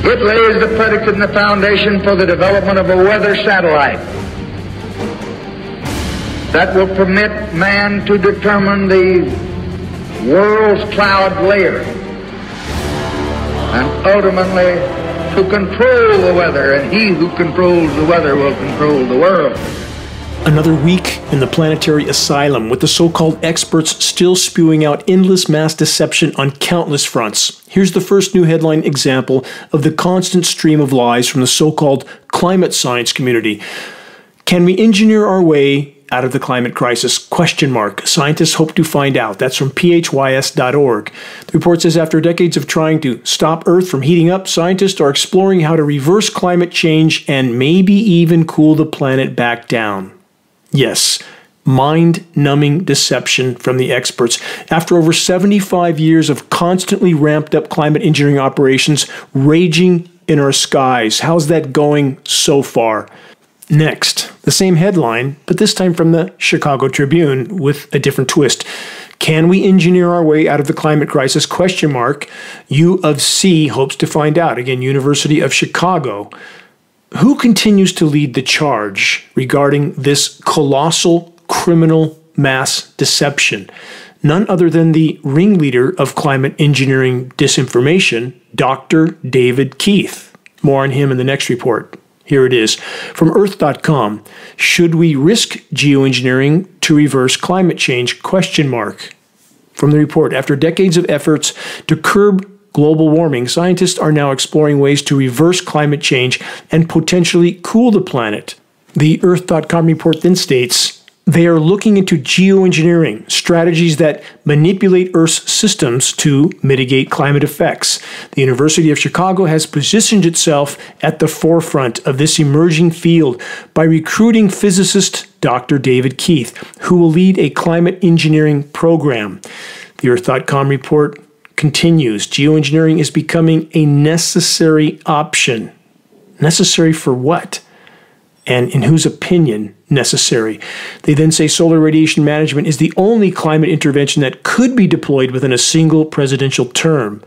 It lays the predicate and the foundation for the development of a weather satellite that will permit man to determine the world's cloud layer and ultimately to control the weather, and he who controls the weather will control the world. Another week in the planetary asylum, with the so-called experts still spewing out endless mass deception on countless fronts. Here's the first new headline example of the constant stream of lies from the so-called climate science community. Can we engineer our way out of the climate crisis? Question mark. Scientists hope to find out. That's from phys.org. The report says after decades of trying to stop Earth from heating up, scientists are exploring how to reverse climate change and maybe even cool the planet back down. Yes, mind-numbing deception from the experts. After over 75 years of constantly ramped-up climate engineering operations raging in our skies, how's that going so far? Next, the same headline, but this time from the Chicago Tribune with a different twist. Can we engineer our way out of the climate crisis? Question mark. U of C hopes to find out. Again, University of Chicago. Who continues to lead the charge regarding this colossal criminal mass deception? None other than the ringleader of climate engineering disinformation, Dr. David Keith. More on him in the next report. Here it is. From Earth.com, should we risk geoengineering to reverse climate change? Question mark. From the report, after decades of efforts to curb global warming, scientists are now exploring ways to reverse climate change and potentially cool the planet. The Earth.com report then states, they are looking into geoengineering, strategies that manipulate Earth's systems to mitigate climate effects. The University of Chicago has positioned itself at the forefront of this emerging field by recruiting physicist Dr. David Keith, who will lead a climate engineering program. The Earth.com report continues, geoengineering is becoming a necessary option. Necessary for what? And in whose opinion necessary? They then say solar radiation management is the only climate intervention that could be deployed within a single presidential term.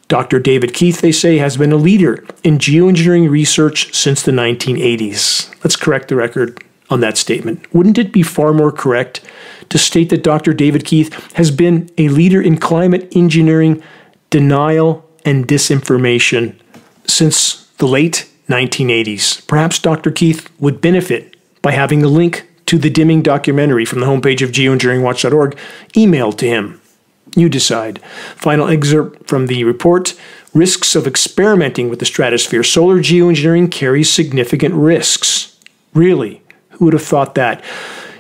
Dr. David Keith, they say, has been a leader in geoengineering research since the 1980s. Let's correct the record on that statement. Wouldn't it be far more correct to state that Dr. David Keith has been a leader in climate engineering denial and disinformation since the late 1980s? Perhaps Dr. Keith would benefit by having the link to the dimming documentary from the homepage of geoengineeringwatch.org emailed to him. You decide. Final excerpt from the report. Risks of experimenting with the stratosphere. Solar geoengineering carries significant risks. Really? Who would have thought that?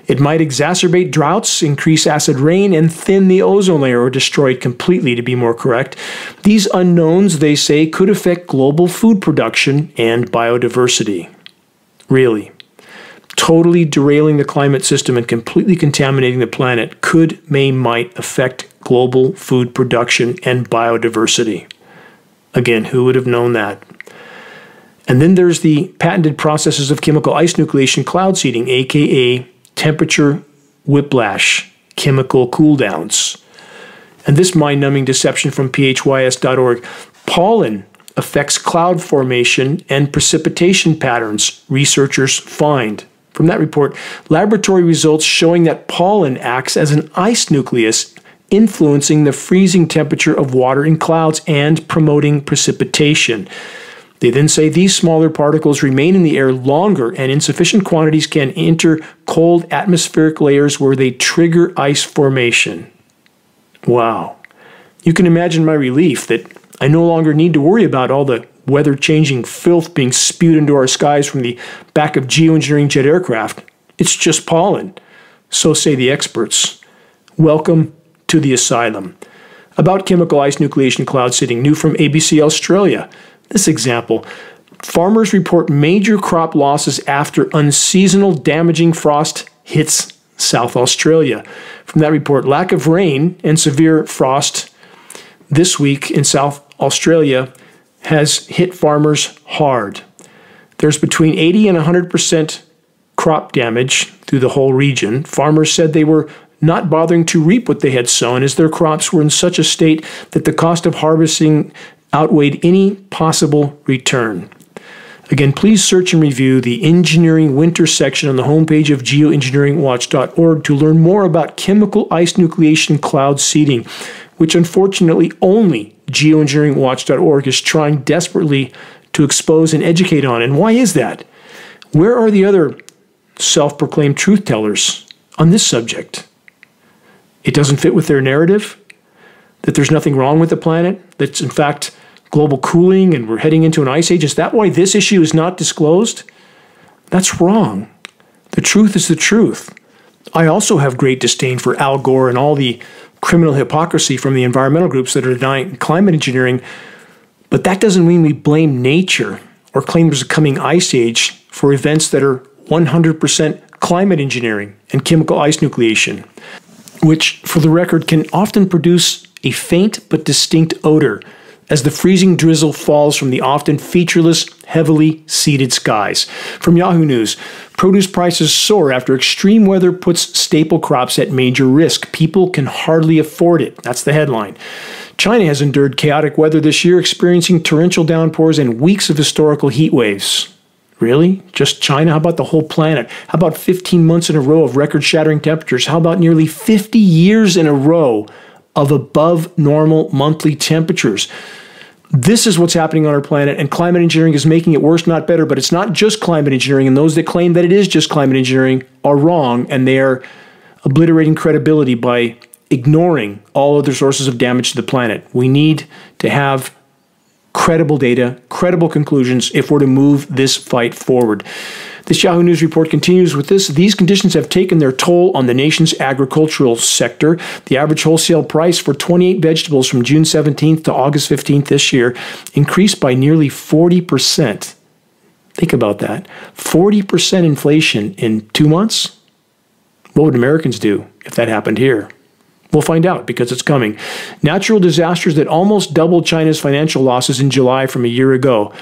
It might exacerbate droughts, increase acid rain, and thin the ozone layer, or destroy it completely, to be more correct. These unknowns, they say, could affect global food production and biodiversity. Really? Totally derailing the climate system and completely contaminating the planet might affect global food production and biodiversity. Again, who would have known that? And then there's the patented processes of chemical ice nucleation cloud seeding, aka temperature whiplash, chemical cooldowns. And this mind-numbing deception from phys.org. Pollen affects cloud formation and precipitation patterns, researchers find. From that report, laboratory results showing that pollen acts as an ice nucleus, influencing the freezing temperature of water in clouds and promoting precipitation. They then say these smaller particles remain in the air longer and in sufficient quantities can enter cold atmospheric layers where they trigger ice formation. Wow. You can imagine my relief that I no longer need to worry about all the weather-changing filth being spewed into our skies from the back of geoengineering jet aircraft. It's just pollen. So say the experts. Welcome to the asylum. About chemical ice nucleation cloud seeding, new from ABC Australia. This example, farmers report major crop losses after unseasonal damaging frost hits South Australia. From that report, lack of rain and severe frost this week in South Australia has hit farmers hard. There's between 80 and 100% crop damage through the whole region. Farmers said they were not bothering to reap what they had sown as their crops were in such a state that the cost of harvesting outweighed any possible return. Again, please search and review the Engineering Winter section on the homepage of geoengineeringwatch.org to learn more about chemical ice nucleation cloud seeding, which unfortunately only geoengineeringwatch.org is trying desperately to expose and educate on. And why is that? Where are the other self-proclaimed truth tellers on this subject? It doesn't fit with their narrative that there's nothing wrong with the planet, that's in fact global cooling and we're heading into an ice age. Is that why this issue is not disclosed? That's wrong. The truth is the truth. I also have great disdain for Al Gore and all the criminal hypocrisy from the environmental groups that are denying climate engineering, but that doesn't mean we blame nature or claim there's a coming ice age for events that are 100% climate engineering and chemical ice nucleation, which, for the record, can often produce a faint but distinct odor as the freezing drizzle falls from the often featureless, heavily seeded skies. From Yahoo News, produce prices soar after extreme weather puts staple crops at major risk. People can hardly afford it. That's the headline. China has endured chaotic weather this year, experiencing torrential downpours and weeks of historical heat waves. Really? Just China? How about the whole planet? How about 15 months in a row of record-shattering temperatures? How about nearly 50 years in a row of above normal monthly temperatures? This is what's happening on our planet, and climate engineering is making it worse, not better. But it's not just climate engineering, and those that claim that it is just climate engineering are wrong, and they are obliterating credibility by ignoring all other sources of damage to the planet. We need to have credible data, credible conclusions if we're to move this fight forward. This Yahoo News report continues with this. These conditions have taken their toll on the nation's agricultural sector. The average wholesale price for 28 vegetables from June 17th to August 15th this year increased by nearly 40%. Think about that. 40% inflation in 2 months? What would Americans do if that happened here? We'll find out because it's coming. Natural disasters that almost doubled China's financial losses in July from a year ago.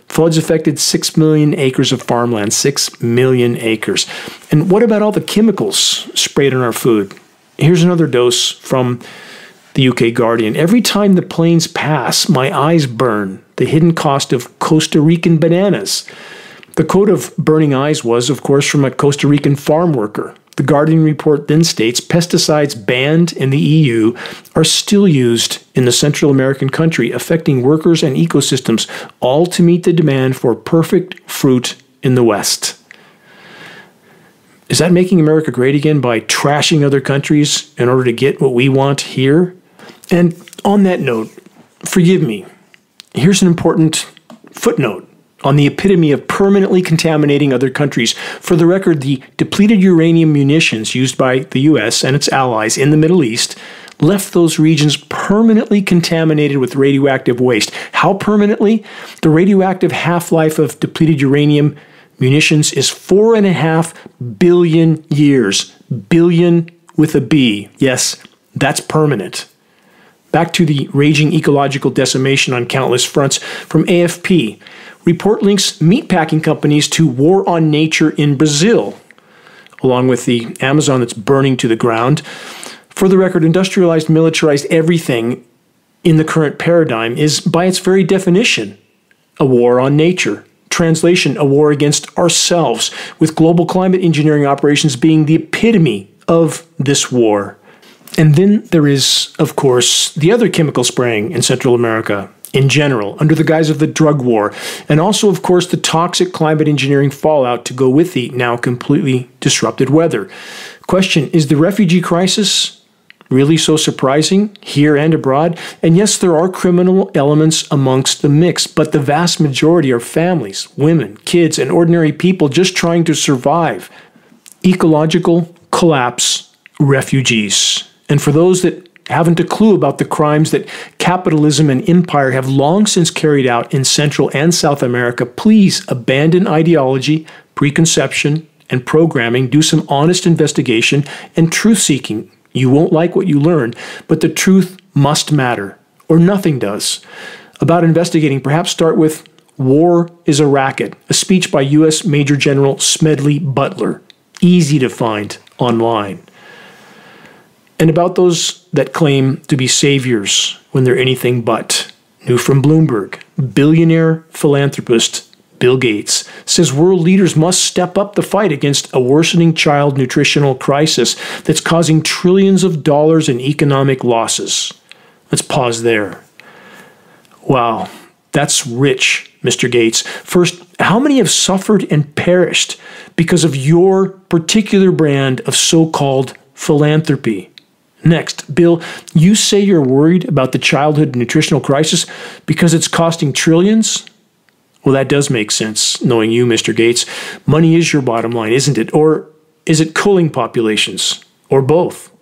Floods affected 6 million acres of farmland, 6 million acres. And what about all the chemicals sprayed on our food? Here's another dose from the UK Guardian. Every time the planes pass, my eyes burn. The hidden cost of Costa Rican bananas. The quote of burning eyes was, of course, from a Costa Rican farm worker. The Guardian report then states pesticides banned in the EU are still used in the Central American country, affecting workers and ecosystems, all to meet the demand for perfect fruit in the West. Is that making America great again by trashing other countries in order to get what we want here? And on that note, forgive me, here's an important footnote on the epitome of permanently contaminating other countries. For the record, the depleted uranium munitions used by the U.S. and its allies in the Middle East left those regions permanently contaminated with radioactive waste. How permanently? The radioactive half-life of depleted uranium munitions is 4.5 billion years. Billion with a B. Yes, that's permanent. Back to the raging ecological decimation on countless fronts. From AFP, report links meatpacking companies to war on nature in Brazil, along with the Amazon that's burning to the ground. For the record, industrialized, militarized everything in the current paradigm is, by its very definition, a war on nature. Translation, a war against ourselves, with global climate engineering operations being the epitome of this war. And then there is, of course, the other chemical spraying in Central America in general, under the guise of the drug war, and also, of course, the toxic climate engineering fallout to go with the now completely disrupted weather. Question, is the refugee crisis really so surprising here and abroad? And yes, there are criminal elements amongst the mix, but the vast majority are families, women, kids, and ordinary people just trying to survive. Ecological collapse, refugees. And for those that haven't a clue about the crimes that capitalism and empire have long since carried out in Central and South America, please abandon ideology, preconception, and programming. Do some honest investigation and truth-seeking. You won't like what you learn, but the truth must matter, or nothing does. About investigating, perhaps start with War is a Racket, a speech by U.S. Major General Smedley Butler. Easy to find online. And about those that claim to be saviors when they're anything but. New from Bloomberg, billionaire philanthropist Bill Gates says world leaders must step up the fight against a worsening child nutritional crisis that's causing trillions of dollars in economic losses. Let's pause there. Wow, that's rich, Mr. Gates. First, how many have suffered and perished because of your particular brand of so-called philanthropy? Next, Bill, you say you're worried about the childhood nutritional crisis because it's costing trillions? Well, that does make sense, knowing you, Mr. Gates. Money is your bottom line, isn't it? Or is it culling populations? Or both?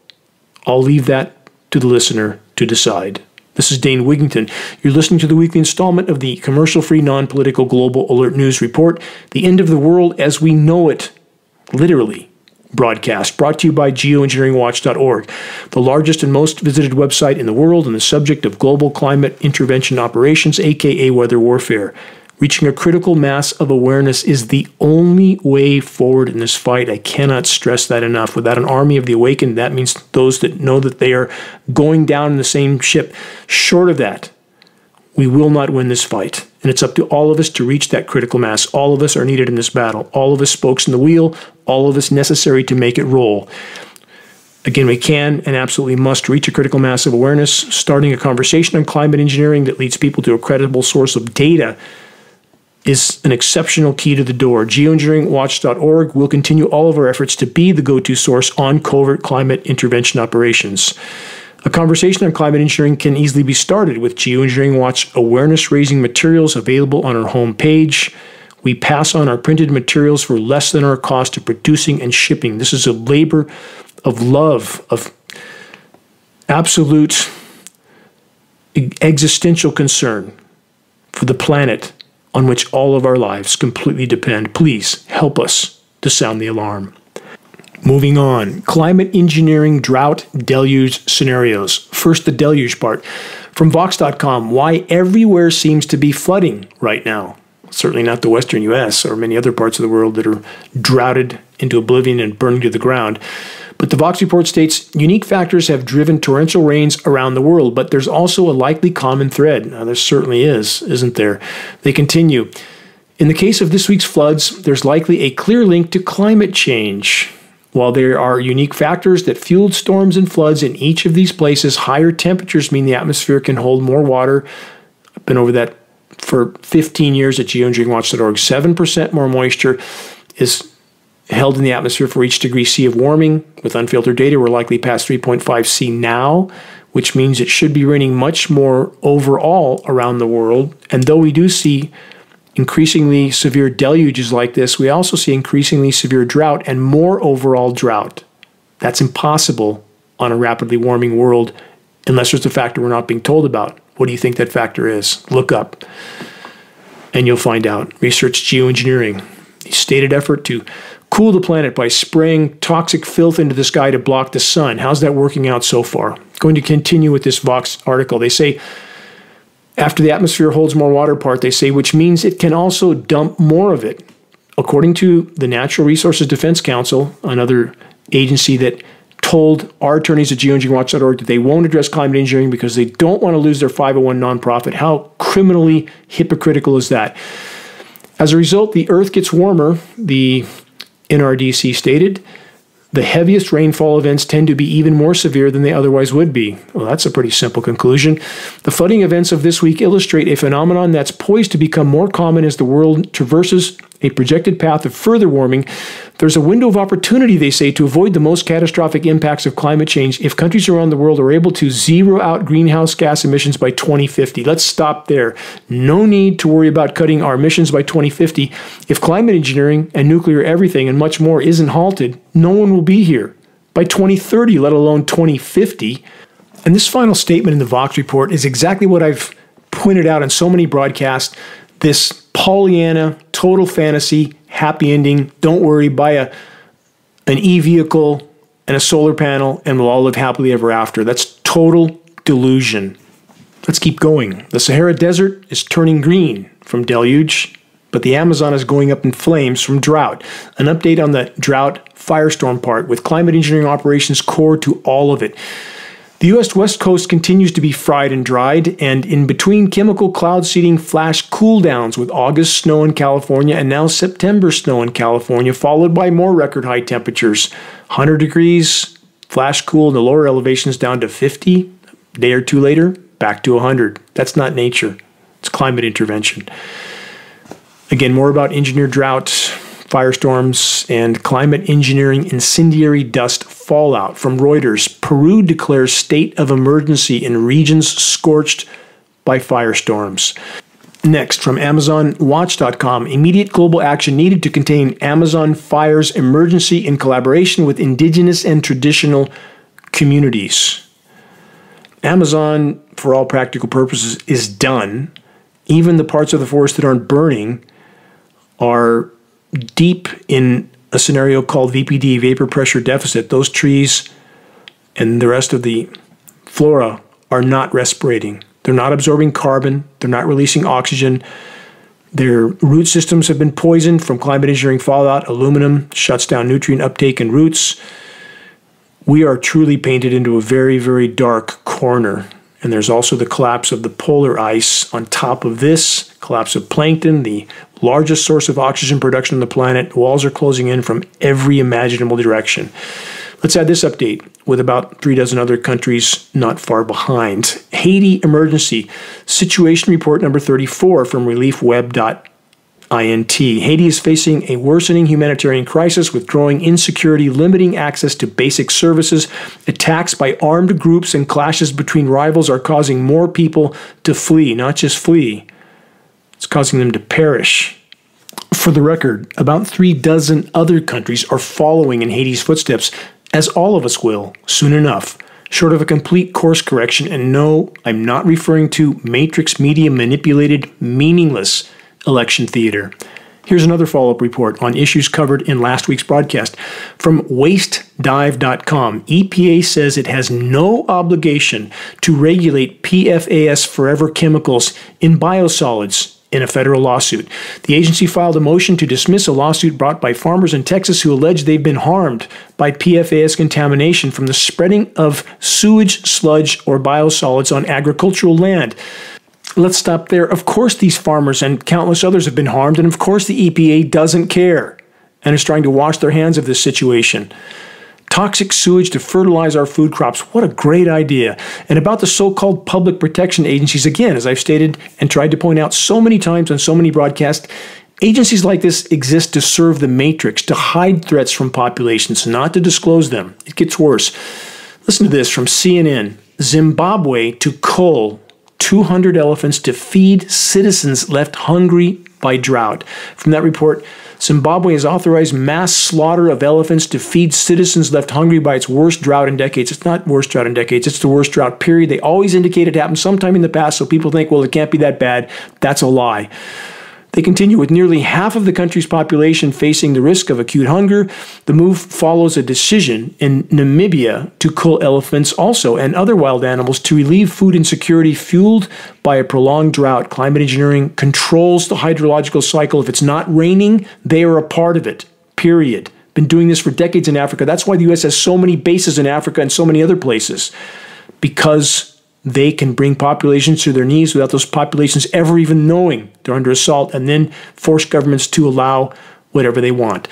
I'll leave that to the listener to decide. This is Dane Wigington. You're listening to the weekly installment of the commercial-free, non-political Global Alert News Report, the end of the world as we know it, literally, broadcast, brought to you by Geoengineeringwatch.org, the largest and most visited website in the world on the subject of global climate intervention operations, aka weather warfare. Reaching a critical mass of awareness is the only way forward in this fight. I cannot stress that enough. Without an army of the awakened, that means those that know that they are going down in the same ship. Short of that, we will not win this fight. And it's up to all of us to reach that critical mass. All of us are needed in this battle. All of us spokes in the wheel. All of us necessary to make it roll. Again, we can and absolutely must reach a critical mass of awareness, starting a conversation on climate engineering that leads people to a credible source of data is an exceptional key to the door. Geoengineeringwatch.org will continue all of our efforts to be the go-to source on covert climate intervention operations. A conversation on climate engineering can easily be started with Geoengineering Watch awareness-raising materials available on our homepage. We pass on our printed materials for less than our cost of producing and shipping. This is a labor of love, of absolute existential concern for the planet on which all of our lives completely depend. Please help us to sound the alarm. Moving on, climate engineering drought deluge scenarios. First, the deluge part. From Vox.com, why everywhere seems to be flooding right now. Certainly not the western U.S. or many other parts of the world that are droughted into oblivion and burning to the ground. But the Vox report states, unique factors have driven torrential rains around the world, but there's also a likely common thread. Now, there certainly is, isn't there? They continue. In the case of this week's floods, there's likely a clear link to climate change. While there are unique factors that fueled storms and floods in each of these places, higher temperatures mean the atmosphere can hold more water. I've been over that for 15 years at geoengineeringwatch.org. 7% more moisture is held in the atmosphere for each degree C of warming. With unfiltered data, we're likely past 3.5 C now, which means it should be raining much more overall around the world. And though we do see increasingly severe deluges like this, we also see increasingly severe drought and more overall drought. That's impossible on a rapidly warming world unless there's a factor we're not being told about. What do you think that factor is? Look up and you'll find out. Research geoengineering. The stated effort to cool the planet by spraying toxic filth into the sky to block the sun. How's that working out so far? Going to continue with this Vox article. They say, after the atmosphere holds more water part, they say, which means it can also dump more of it. According to the Natural Resources Defense Council, another agency that told our attorneys at geoengineeringwatch.org that they won't address climate engineering because they don't want to lose their 501 nonprofit. How criminally hypocritical is that? As a result, the Earth gets warmer, the NRDC stated. The heaviest rainfall events tend to be even more severe than they otherwise would be. Well, that's a pretty simple conclusion. The flooding events of this week illustrate a phenomenon that's poised to become more common as the world traverses a projected path of further warming. There's a window of opportunity, they say, to avoid the most catastrophic impacts of climate change if countries around the world are able to zero out greenhouse gas emissions by 2050. Let's stop there. No need to worry about cutting our emissions by 2050. If climate engineering and nuclear everything and much more isn't halted, no one will be here by 2030, let alone 2050. And this final statement in the Vox report is exactly what I've pointed out in so many broadcasts. This Pollyanna, total fantasy, happy ending, don't worry, buy an e-vehicle and a solar panel and we'll all live happily ever after. That's total delusion. Let's keep going. The Sahara Desert is turning green from deluge, but the Amazon is going up in flames from drought. An update on the drought firestorm part with climate engineering operations core to all of it. The U.S. West Coast continues to be fried and dried, and in between chemical cloud seeding flash cooldowns with August snow in California and now September snow in California, followed by more record high temperatures. 100 degrees, flash cool in the lower elevations down to 50. A day or two later, back to 100. That's not nature. It's climate intervention. Again, more about engineered droughts, firestorms, and climate engineering incendiary dust fallout from Reuters. Peru declares state of emergency in regions scorched by firestorms. Next, from AmazonWatch.com, immediate global action needed to contain Amazon fires emergency in collaboration with indigenous and traditional communities. Amazon, for all practical purposes, is done. Even the parts of the forest that aren't burning are deep in a scenario called VPD, vapor pressure deficit. Those trees and the rest of the flora are not respirating. They're not absorbing carbon. They're not releasing oxygen. Their root systems have been poisoned from climate engineering fallout. Aluminum shuts down nutrient uptake in roots. We are truly painted into a very, very dark corner. And there's also the collapse of the polar ice on top of this, collapse of plankton, the largest source of oxygen production on the planet. Walls are closing in from every imaginable direction. Let's add this update with about 36 other countries not far behind. Haiti emergency situation report number 34 from reliefweb.int. Haiti is facing a worsening humanitarian crisis with growing insecurity, limiting access to basic services. Attacks by armed groups and clashes between rivals are causing more people to flee, not just flee. It's causing them to perish. For the record, about 36 other countries are following in Haiti's footsteps, as all of us will, soon enough, short of a complete course correction. And no, I'm not referring to matrix media manipulated, meaningless election theater. Here's another follow-up report on issues covered in last week's broadcast. From wastedive.com, EPA says it has no obligation to regulate PFAS forever chemicals in biosolids in a federal lawsuit. The agency filed a motion to dismiss a lawsuit brought by farmers in Texas who allege they've been harmed by PFAS contamination from the spreading of sewage, sludge, or biosolids on agricultural land. Let's stop there. Of course these farmers and countless others have been harmed, and of course the EPA doesn't care and is trying to wash their hands of this situation. Toxic sewage to fertilize our food crops. What a great idea. And about the so-called public protection agencies, again, as I've stated and tried to point out so many times on so many broadcasts, agencies like this exist to serve the matrix, to hide threats from populations, not to disclose them. It gets worse. Listen to this from CNN. Zimbabwe to cull 200 elephants to feed citizens left hungry by drought. From that report, Zimbabwe has authorized mass slaughter of elephants to feed citizens left hungry by its worst drought in decades. It's not worst drought in decades, it's the worst drought, period. They always indicate it happened sometime in the past, so people think, well, it can't be that bad. That's a lie. They continue with nearly half of the country's population facing the risk of acute hunger. The move follows a decision in Namibia to cull elephants also and other wild animals to relieve food insecurity fueled by a prolonged drought. Climate engineering controls the hydrological cycle. If it's not raining, they are a part of it, period. Been doing this for decades in Africa. That's why the U.S. has so many bases in Africa and so many other places, because they can bring populations to their knees without those populations ever even knowing they're under assault, and then force governments to allow whatever they want.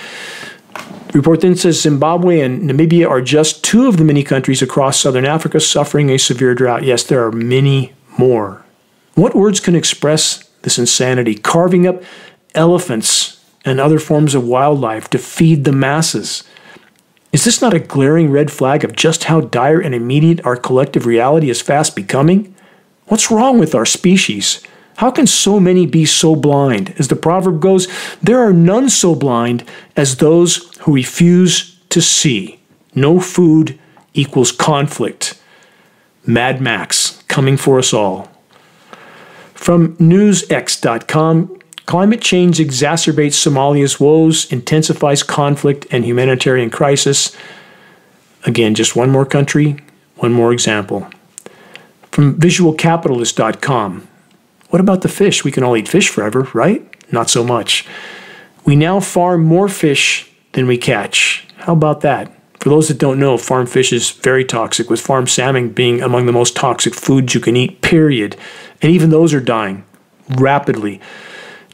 The report then says Zimbabwe and Namibia are just two of the many countries across southern Africa suffering a severe drought. Yes, there are many more. What words can express this insanity? Carving up elephants and other forms of wildlife to feed the masses. Is this not a glaring red flag of just how dire and immediate our collective reality is fast becoming? What's wrong with our species? How can so many be so blind? As the proverb goes, there are none so blind as those who refuse to see. No food equals conflict. Mad Max, coming for us all. From newsx.com, climate change exacerbates Somalia's woes, intensifies conflict and humanitarian crisis. Again, just one more country, one more example. From visualcapitalist.com. What about the fish? We can all eat fish forever, right? Not so much. We now farm more fish than we catch. How about that? For those that don't know, farm fish is very toxic, with farm salmon being among the most toxic foods you can eat, period. And even those are dying rapidly,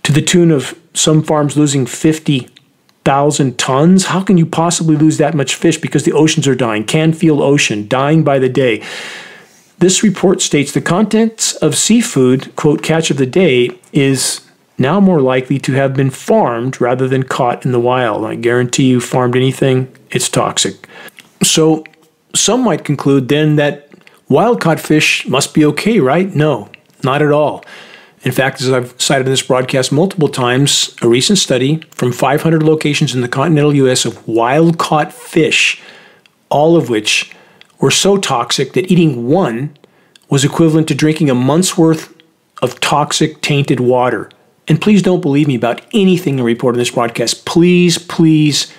to the tune of some farms losing 50,000 tons. How can you possibly lose that much fish? Because the oceans are dying. Canfield Ocean, dying by the day. This report states the contents of seafood, quote, catch of the day, is now more likely to have been farmed rather than caught in the wild. I guarantee you, farmed anything, it's toxic. So some might conclude then that wild-caught fish must be okay, right? No, not at all. In fact, as I've cited in this broadcast multiple times, a recent study from 500 locations in the continental U.S. of wild-caught fish, all of which were so toxic that eating one was equivalent to drinking a month's worth of toxic, tainted water. And please don't believe me about anything I report in this broadcast. Please, please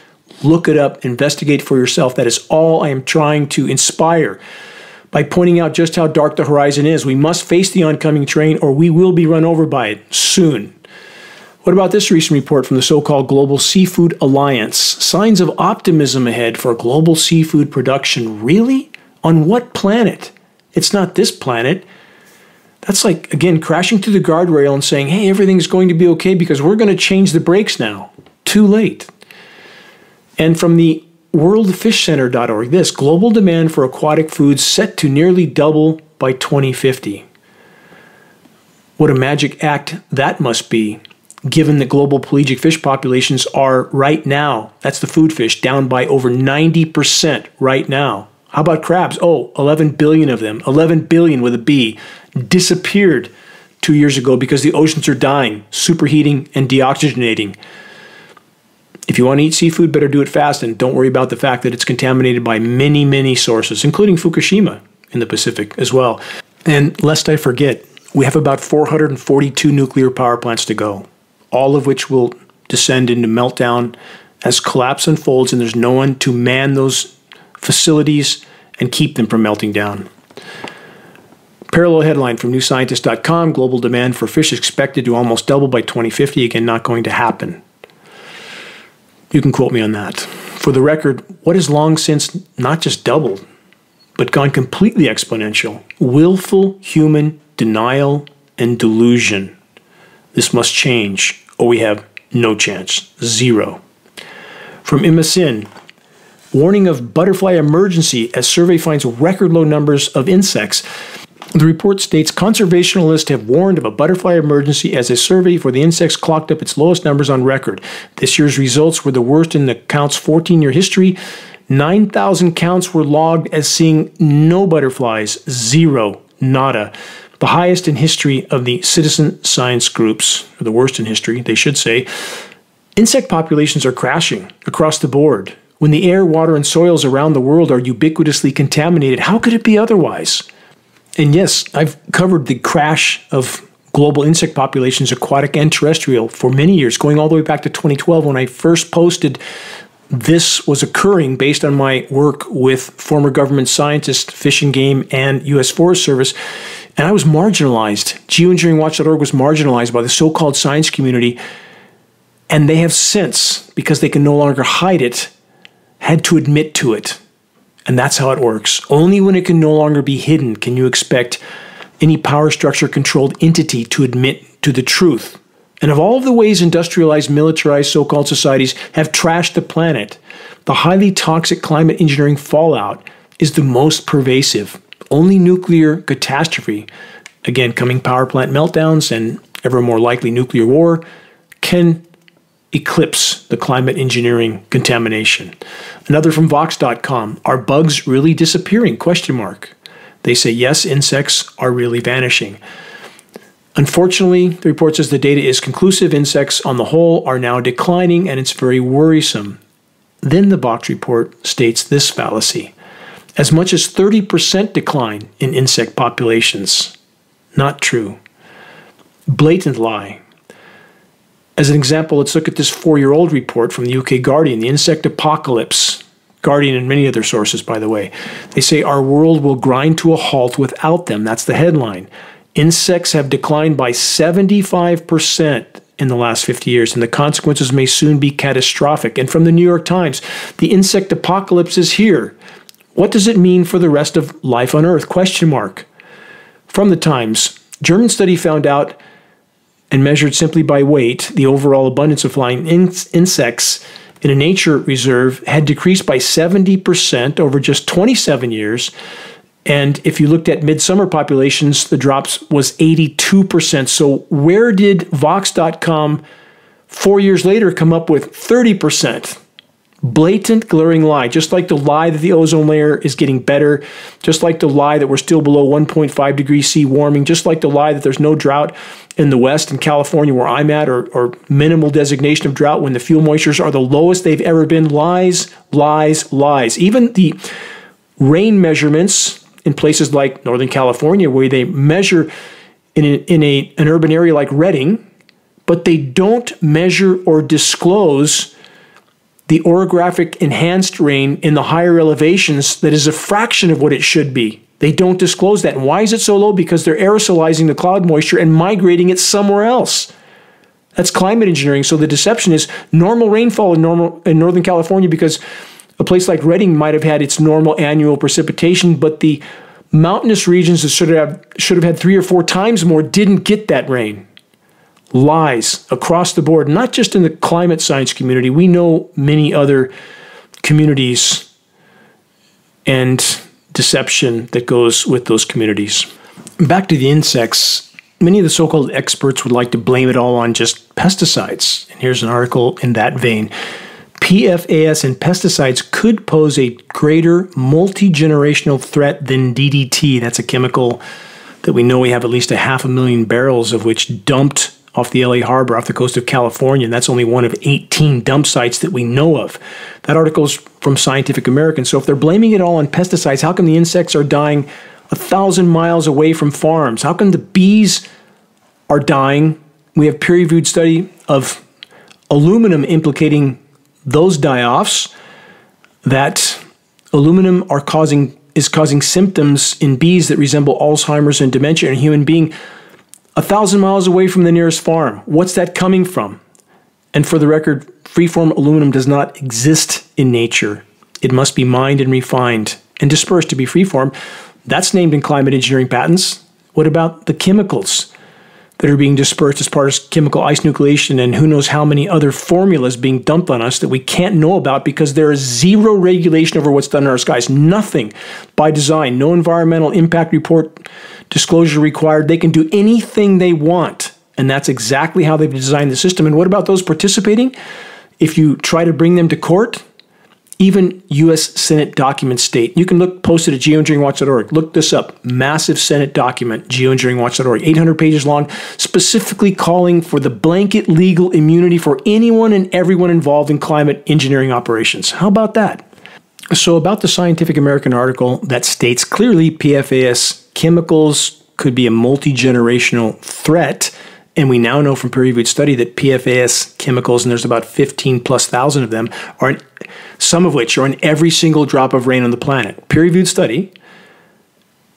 look it up, investigate for yourself. That is all I am trying to inspire by pointing out just how dark the horizon is. We must face the oncoming train or we will be run over by it soon. What about this recent report from the so-called Global Seafood Alliance? Signs of optimism ahead for global seafood production. Really? On what planet? It's not this planet. That's like, again, crashing through the guardrail and saying, hey, everything's going to be okay because we're going to change the brakes now. Too late. And from the worldfishcenter.org, this global demand for aquatic foods set to nearly double by 2050. What a magic act that must be, given that global pelagic fish populations are right now, that's the food fish, down by over 90% right now. How about crabs? Oh, 11 billion of them, 11 billion with a B, disappeared 2 years ago because the oceans are dying, superheating, and deoxygenating. If you want to eat seafood, better do it fast, and don't worry about the fact that it's contaminated by many, many sources, including Fukushima in the Pacific as well. And lest I forget, we have about 442 nuclear power plants to go, all of which will descend into meltdown as collapse unfolds and there's no one to man those facilities and keep them from melting down. Parallel headline from newscientist.com, global demand for fish expected to almost double by 2050. Again, not going to happen. You can quote me on that. For the record, what has long since not just doubled, but gone completely exponential? Willful human denial and delusion. This must change, or we have no chance. Zero. From MSN, warning of butterfly emergency as survey finds record low numbers of insects. The report states conservationists have warned of a butterfly emergency as a survey for the insects clocked up its lowest numbers on record. This year's results were the worst in the count's 14-year history. 9,000 counts were logged as seeing no butterflies, zero, nada. The highest in history of the citizen science groups, or the worst in history, they should say. Insect populations are crashing across the board. When the air, water, and soils around the world are ubiquitously contaminated, how could it be otherwise? And yes, I've covered the crash of global insect populations, aquatic and terrestrial, for many years, going all the way back to 2012 when I first posted this was occurring based on my work with former government scientists, Fish and Game, and U.S. Forest Service. And I was marginalized. Geoengineeringwatch.org was marginalized by the so-called science community. And they have since, because they can no longer hide it, had to admit to it. And that's how it works. Only when it can no longer be hidden can you expect any power structure controlled entity to admit to the truth. And of all of the ways industrialized, militarized so-called societies have trashed the planet, the highly toxic climate engineering fallout is the most pervasive. Only nuclear catastrophe, again, coming power plant meltdowns and ever more likely nuclear war, can eclipse the climate engineering contamination. Another from Vox.com, are bugs really disappearing? Question mark. They say yes, insects are really vanishing. Unfortunately, the report says the data is conclusive. Insects on the whole are now declining and it's very worrisome. Then the Vox report states this fallacy. As much as 30% decline in insect populations. Not true. Blatant lie. As an example, let's look at this 4-year-old report from the UK Guardian, the insect apocalypse. Guardian and many other sources, by the way. They say our world will grind to a halt without them. That's the headline. Insects have declined by 75% in the last 50 years, and the consequences may soon be catastrophic. And from the New York Times, the insect apocalypse is here. What does it mean for the rest of life on Earth? Question mark. From the Times, German study found out and measured simply by weight the overall abundance of flying insects in a nature reserve had decreased by 70% over just 27 years. And if you looked at midsummer populations, the drops was 82%. So where did Vox.com 4 years later come up with 30%? Blatant, glaring lie. Just like the lie that the ozone layer is getting better, just like the lie that we're still below 1.5 degrees C warming, just like the lie that there's no drought in the West and California where I'm at, or minimal designation of drought when the fuel moistures are the lowest they've ever been. Lies, lies, lies. Even the rain measurements in places like Northern California, where they measure in an urban area like Redding, but they don't measure or disclose the orographic enhanced rain in the higher elevations that is a fraction of what it should be. They don't disclose that. And why is it so low? Because they're aerosolizing the cloud moisture and migrating it somewhere else. That's climate engineering. So the deception is normal rainfall in Northern California, because a place like Redding might have had its normal annual precipitation, but the mountainous regions that should have had 3 or 4 times more didn't get that rain. Lies across the board, not just in the climate science community. We know many other communities and deception that goes with those communities. Back to the insects. Many of the so-called experts would like to blame it all on just pesticides. And here's an article in that vein. PFAS and pesticides could pose a greater multi-generational threat than DDT. That's a chemical that we know we have at least 500,000 barrels of which dumped off the LA harbor off the coast of California, and that's only one of 18 dump sites that we know of. That article's from Scientific American. So if they're blaming it all on pesticides, how come the insects are dying 1,000 miles away from farms? How come the bees are dying? We have peer-reviewed study of aluminum implicating those die-offs, that aluminum is causing symptoms in bees that resemble Alzheimer's and dementia in a human being 1,000 miles away from the nearest farm. What's that coming from? And for the record, freeform aluminum does not exist in nature. It must be mined and refined and dispersed to be freeform. That's named in climate engineering patents. What about the chemicals that are being dispersed as part of chemical ice nucleation and who knows how many other formulas being dumped on us that we can't know about because there is zero regulation over what's done in our skies? Nothing by design. No environmental impact report disclosure required. They can do anything they want, and that's exactly how they've designed the system. And what about those participating? If you try to bring them to court, even U.S. Senate documents state, you can post it at geoengineeringwatch.org. Look this up. Massive Senate document, geoengineeringwatch.org, 800 pages long, specifically calling for the blanket legal immunity for anyone and everyone involved in climate engineering operations. How about that? So about the Scientific American article that states clearly PFAS chemicals could be a multi-generational threat, and we now know from peer-reviewed study that PFAS chemicals, and there's about 15,000+ of them, some of which are in every single drop of rain on the planet. Peer-reviewed study,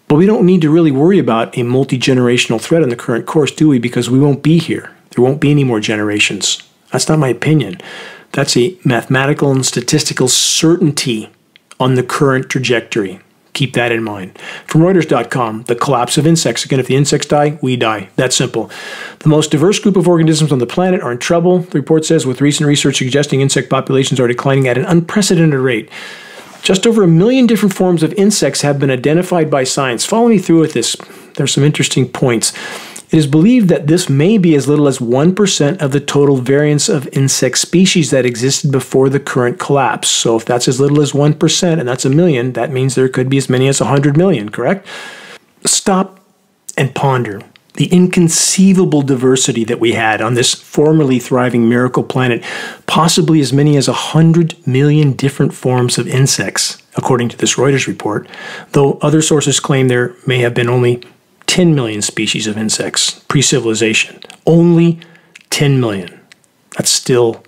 but we don't need to really worry about a multi-generational threat on the current course, do we? Because we won't be here. There won't be any more generations. That's not my opinion. That's a mathematical and statistical certainty on the current trajectory. Keep that in mind. From Reuters.com, the collapse of insects. Again, if the insects die, we die. That's simple. The most diverse group of organisms on the planet are in trouble, the report says, with recent research suggesting insect populations are declining at an unprecedented rate. Just over 1 million different forms of insects have been identified by science. Follow me through with this. There's some interesting points. It is believed that this may be as little as 1% of the total variance of insect species that existed before the current collapse. So if that's as little as 1%, and that's 1 million, that means there could be as many as 100 million, correct? Stop and ponder the inconceivable diversity that we had on this formerly thriving miracle planet, possibly as many as 100 million different forms of insects, according to this Reuters report, though other sources claim there may have been only 10 million species of insects pre-civilization. Only 10 million. That's still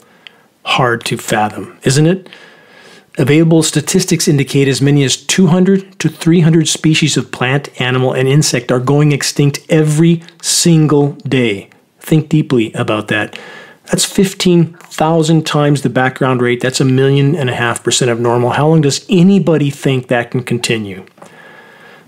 hard to fathom, isn't it? Available statistics indicate as many as 200 to 300 species of plant, animal, and insect are going extinct every single day. Think deeply about that. That's 15,000 times the background rate. That's 1.5% of normal. How long does anybody think that can continue?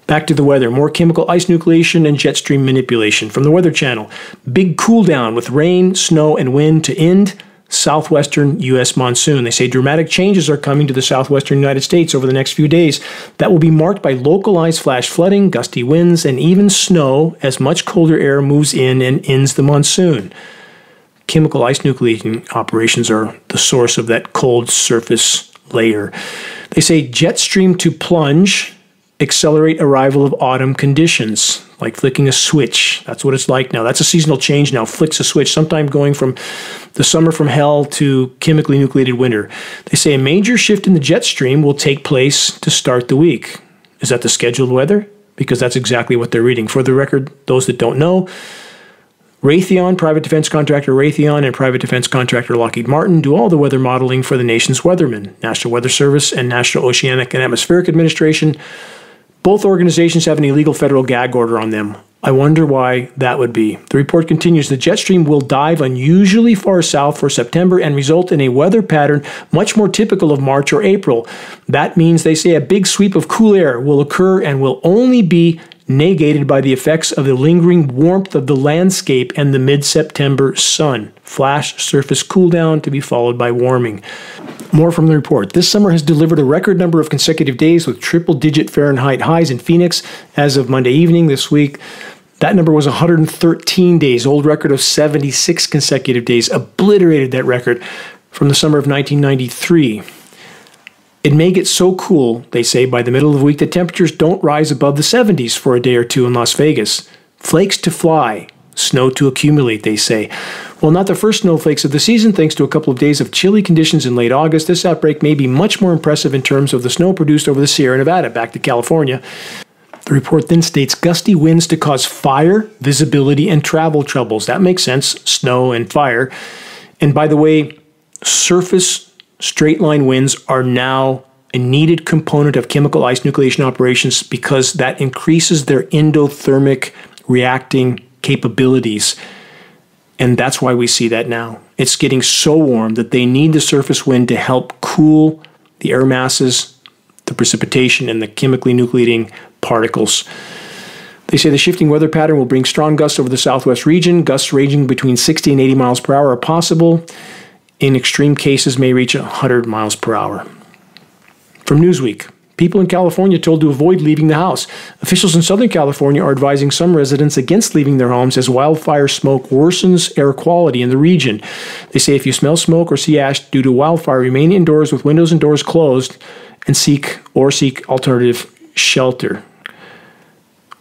Back to the weather. More chemical ice nucleation and jet stream manipulation. From the Weather Channel, big cool down with rain, snow, and wind to end southwestern U.S. monsoon. They say dramatic changes are coming to the southwestern United States over the next few days. That will be marked by localized flash flooding, gusty winds, and even snow as much colder air moves in and ends the monsoon. Chemical ice nucleating operations are the source of that cold surface layer. They say jet stream to plunge, accelerate arrival of autumn conditions, like flicking a switch. That's what it's like now. That's a seasonal change now. Flicks a switch, sometime going from the summer from hell to chemically nucleated winter. They say a major shift in the jet stream will take place to start the week. Is that the scheduled weather? Because that's exactly what they're reading. For the record, those that don't know, Raytheon, private defense contractor Raytheon, and private defense contractor Lockheed Martin do all the weather modeling for the nation's weathermen, National Weather Service and National Oceanic and Atmospheric Administration. Both organizations have an illegal federal gag order on them. I wonder why that would be. The report continues, the jet stream will dive unusually far south for September and result in a weather pattern much more typical of March or April. That means, they say, a big sweep of cool air will occur and will only be negated by the effects of the lingering warmth of the landscape and the mid-September sun. Flash surface cool down to be followed by warming. More from the report. This summer has delivered a record number of consecutive days with triple-digit Fahrenheit highs in Phoenix as of Monday evening this week. That number was 113 days. Old record of 76 consecutive days obliterated that record from the summer of 1993. It may get so cool, they say, by the middle of the week that temperatures don't rise above the 70s for a day or two in Las Vegas. Flakes to fly, snow to accumulate, they say. Well, not the first snowflakes of the season, thanks to a couple of days of chilly conditions in late August. This outbreak may be much more impressive in terms of the snow produced over the Sierra Nevada back to California. The report then states gusty winds to cause fire, visibility, and travel troubles. That makes sense, snow and fire. And by the way, surface straight line winds are now a needed component of chemical ice nucleation operations because that increases their endothermic reacting capabilities. And that's why we see that now. It's getting so warm that they need the surface wind to help cool the air masses, the precipitation, and the chemically nucleating particles. They say the shifting weather pattern will bring strong gusts over the southwest region. Gusts ranging between 60 and 80 miles per hour are possible. In extreme cases, may reach 100 miles per hour. From Newsweek, people in California told to avoid leaving the house. Officials in Southern California are advising some residents against leaving their homes as wildfire smoke worsens air quality in the region. They say if you smell smoke or see ash due to wildfire, remain indoors with windows and doors closed and seek alternative shelter.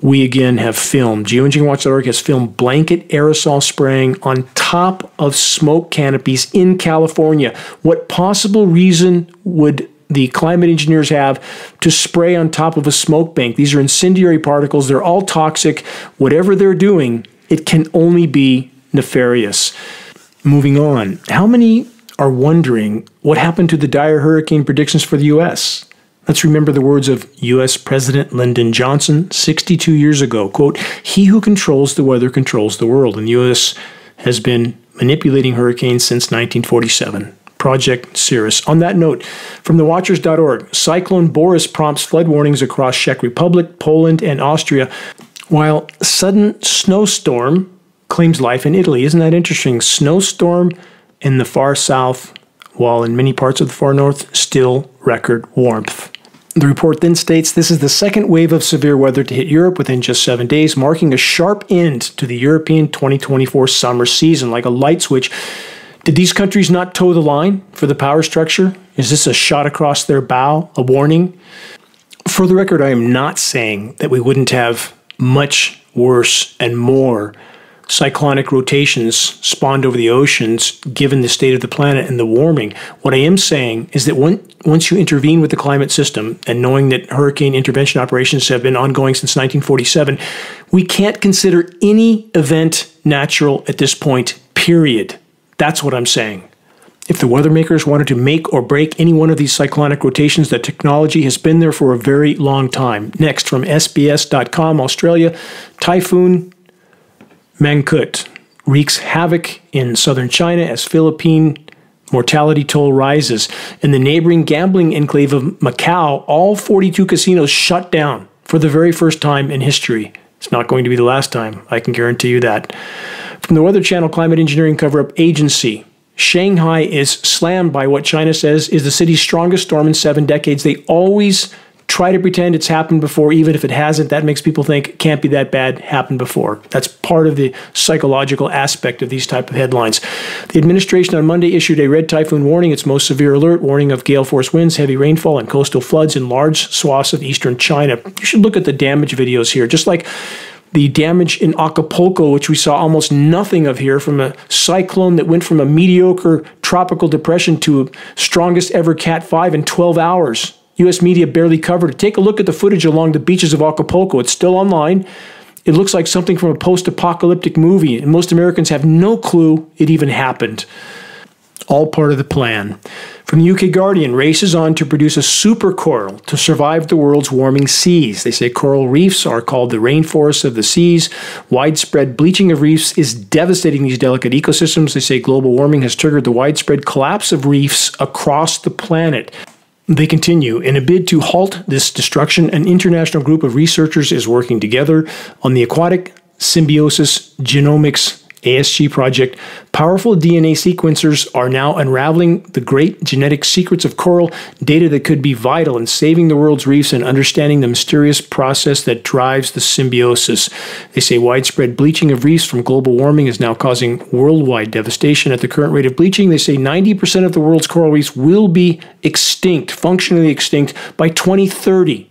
We again have filmed, Geoengineering.org has filmed blanket aerosol spraying on top of smoke canopies in California. What possible reason would the climate engineers have to spray on top of a smoke bank? These are incendiary particles. They're all toxic. Whatever they're doing, it can only be nefarious. Moving on. How many are wondering what happened to the dire hurricane predictions for the U.S.? Let's remember the words of U.S. President Lyndon Johnson 62 years ago, quote, "He who controls the weather controls the world." And the U.S. has been manipulating hurricanes since 1947. Project Cirrus. On that note, from thewatchers.org, Cyclone Boris prompts flood warnings across Czech Republic, Poland, and Austria, while sudden snowstorm claims life in Italy. Isn't that interesting? Snowstorm in the far south, while in many parts of the far north, still record warmth. The report then states this is the second wave of severe weather to hit Europe within just 7 days, marking a sharp end to the European 2024 summer season, like a light switch. Did these countries not toe the line for the power structure? Is this a shot across their bow, a warning? For the record, I am not saying that we wouldn't have much worse and more cyclonic rotations spawned over the oceans given the state of the planet and the warming. What I am saying is that once you intervene with the climate system, and knowing that hurricane intervention operations have been ongoing since 1947, we can't consider any event natural at this point, period. That's what I'm saying. If the weather makers wanted to make or break any one of these cyclonic rotations, the technology has been there for a very long time. Next, from SBS.com, Australia, Typhoon Mangkhut wreaks havoc in southern China as Philippine mortality toll rises. In the neighboring gambling enclave of Macau, all 42 casinos shut down for the very first time in history. It's not going to be the last time, I can guarantee you that. From the Weather Channel Climate Engineering Cover-Up Agency, Shanghai is slammed by what China says is the city's strongest storm in 7 decades. They always try to pretend it's happened before, even if it hasn't. That makes people think it can't be that bad, happened before. That's part of the psychological aspect of these type of headlines. The administration on Monday issued a red typhoon warning, its most severe alert, warning of gale force winds, heavy rainfall, and coastal floods in large swaths of eastern China. You should look at the damage videos here, just like the damage in Acapulco, which we saw almost nothing of here, from a cyclone that went from a mediocre tropical depression to a strongest ever Cat 5 in 12 hours. U.S. media barely covered it. Take a look at the footage along the beaches of Acapulco. It's still online. It looks like something from a post-apocalyptic movie, and most Americans have no clue it even happened. All part of the plan. From the UK Guardian, races on to produce a supercoral to survive the world's warming seas. They say coral reefs are called the rainforests of the seas. Widespread bleaching of reefs is devastating these delicate ecosystems. They say global warming has triggered the widespread collapse of reefs across the planet. They continue, in a bid to halt this destruction, an international group of researchers is working together on the Aquatic Symbiosis Genomics ASG project. Powerful DNA sequencers are now unraveling the great genetic secrets of coral, data that could be vital in saving the world's reefs and understanding the mysterious process that drives the symbiosis. They say widespread bleaching of reefs from global warming is now causing worldwide devastation. At the current rate of bleaching, they say 90% of the world's coral reefs will be extinct, functionally extinct, by 2030.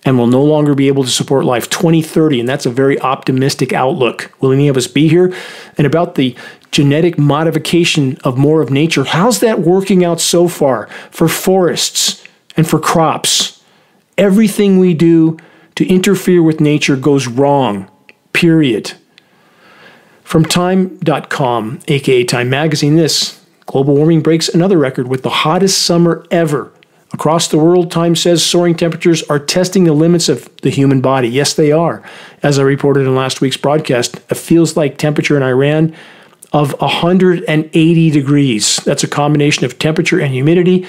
And will no longer be able to support life. 2030, and that's a very optimistic outlook. Will any of us be here? And about the genetic modification of more of nature, how's that working out so far for forests and for crops? Everything we do to interfere with nature goes wrong, period. From time.com, aka Time Magazine, this global warming breaks another record with the hottest summer ever. Across the world, Time says soaring temperatures are testing the limits of the human body. Yes, they are. As I reported in last week's broadcast, it feels like temperature in Iran of 180 degrees. That's a combination of temperature and humidity.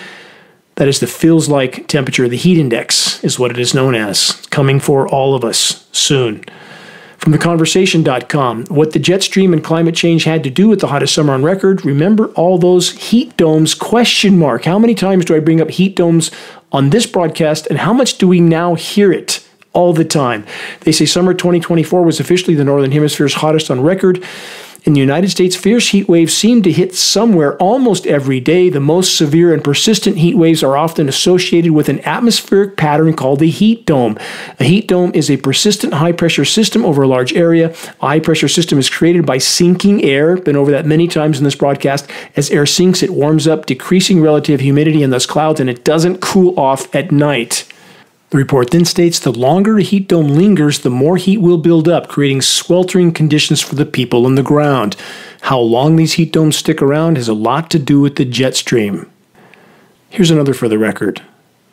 That is the feels like temperature. The heat index is what it is known as. It's coming for all of us soon. From theconversation.com, what the jet stream and climate change had to do with the hottest summer on record. Remember all those heat domes, ? How many times do I bring up heat domes on this broadcast, and how much do we now hear it all the time? They say summer 2024 was officially the Northern Hemisphere's hottest on record. In the United States, fierce heat waves seem to hit somewhere almost every day. The most severe and persistent heat waves are often associated with an atmospheric pattern called a heat dome. A heat dome is a persistent high-pressure system over a large area. A high-pressure system is created by sinking air. Been over that many times in this broadcast. As air sinks, it warms up, decreasing relative humidity and thus clouds, and it doesn't cool off at night. The report then states the longer a heat dome lingers, the more heat will build up, creating sweltering conditions for the people on the ground. How long these heat domes stick around has a lot to do with the jet stream. Here's another for the record.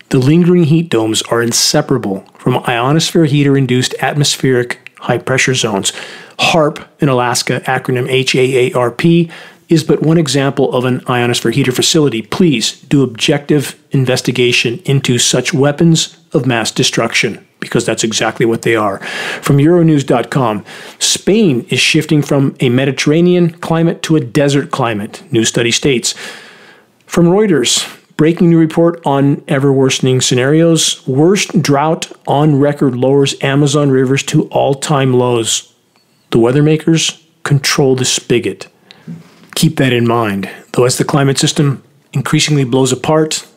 The lingering heat domes are inseparable from ionosphere heater-induced atmospheric high-pressure zones. HAARP in Alaska, acronym HAARP, is but one example of an ionosphere heater facility. Please do objective investigation into such weapons of mass destruction, because that's exactly what they are. From Euronews.com, Spain is shifting from a Mediterranean climate to a desert climate, new study states. From Reuters, breaking new report on ever-worsening scenarios. Worst drought on record lowers Amazon rivers to all-time lows. The weather makers control the spigot. Keep that in mind. Though as the climate system increasingly blows apart,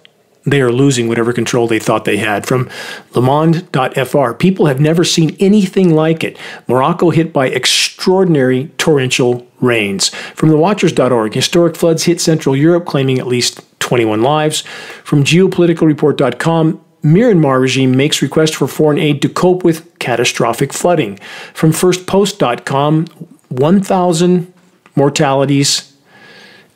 they are losing whatever control they thought they had. From LeMond.fr, people have never seen anything like it. Morocco hit by extraordinary torrential rains. From TheWatchers.org, historic floods hit Central Europe, claiming at least 21 lives. From GeopoliticalReport.com, Myanmar regime makes request for foreign aid to cope with catastrophic flooding. From FirstPost.com, 1,000 mortalities